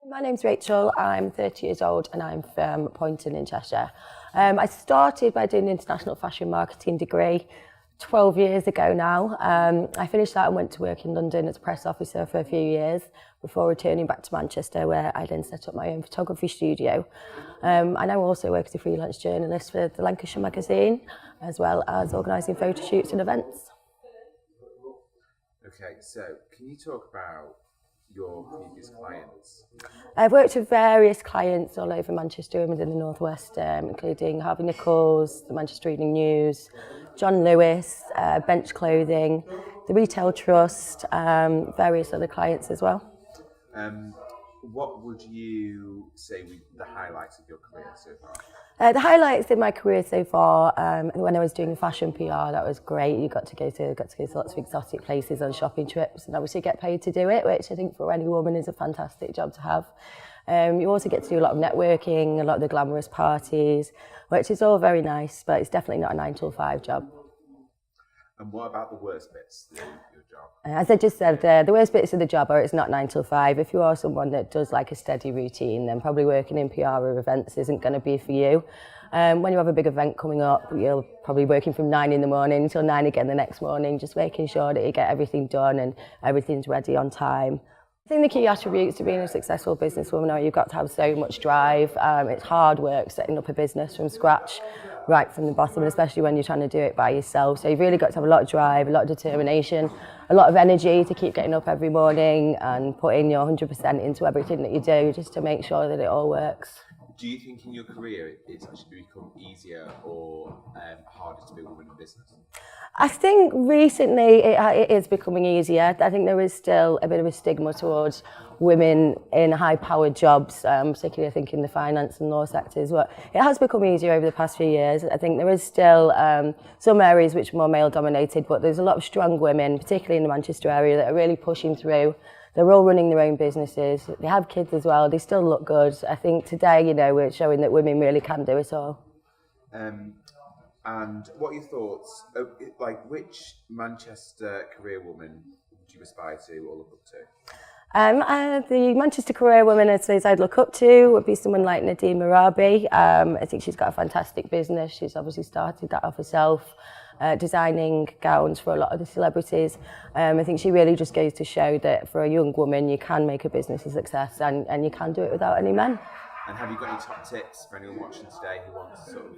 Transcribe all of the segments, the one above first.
My name's Rachel, I'm 30 years old and I'm from Poynton in Cheshire. I started by doing an international fashion marketing degree 12 years ago now. I finished that and went to work in London as a press officer for a few years before returning back to Manchester, where I then set up my own photography studio. I now also work as a freelance journalist for the Lancashire magazine, as well as organising photo shoots and events. Okay, so can you talk about your previous clients? I've worked with various clients all over Manchester and within the North West, including Harvey Nichols, the Manchester Evening News, John Lewis, Bench Clothing, the Retail Trust, various other clients as well. What would you say were the highlights of your career so far? The highlights in my career so far, when I was doing fashion PR, that was great. You got to go to lots of exotic places on shopping trips, and obviously get paid to do it, which I think for any woman is a fantastic job to have. You also get to do a lot of networking, a lot of the glamorous parties, which is all very nice, but it's definitely not a 9-to-5 job. And what about the worst bits of your job? As I just said, the worst bits of the job are it's not 9-to-5. If you are someone that does like a steady routine, then probably working in PR or events isn't going to be for you. When you have a big event coming up, you're probably working from 9 in the morning until 9 again the next morning, just making sure that you get everything done and everything's ready on time. I think the key attributes to being a successful businesswoman are you've got to have so much drive. It's hard work setting up a business from scratch, right from the bottom, and especially when you're trying to do it by yourself. So you've really got to have a lot of drive, a lot of determination, a lot of energy to keep getting up every morning and putting your 100% into everything that you do just to make sure that it all works. Do you think in your career it's actually become easier or harder to be a woman in business? I think recently it is becoming easier. I think there is still a bit of a stigma towards women in high-powered jobs, particularly I think in the finance and law sectors, but it has become easier over the past few years. I think there is still some areas which are more male-dominated, but there's a lot of strong women, particularly in the Manchester area, that are really pushing through. They're all running their own businesses. They have kids as well. They still look good. I think today, we're showing that women really can do it all. And what are your thoughts? Which Manchester career woman would you aspire to or look up to? The Manchester career woman I'd look up to would be someone like Nadine Marabi. I think she's got a fantastic business. She's obviously started that off herself, designing gowns for a lot of the celebrities. I think she really just goes to show that for a young woman, you can make a business a success and you can do it without any men. And have you got any top tips for anyone watching today who wants to sort of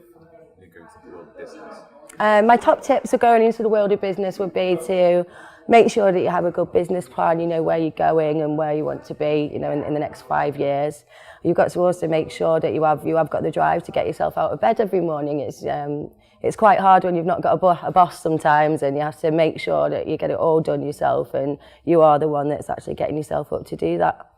go into the world of business? My top tips for going into the world of business would be to make sure that you have a good business plan, you know where you're going and where you want to be, in the next 5 years. You've got to also make sure that you have got the drive to get yourself out of bed every morning. It's quite hard when you've not got a boss sometimes, and you have to make sure that you get it all done yourself and you are the one that's actually getting yourself up to do that.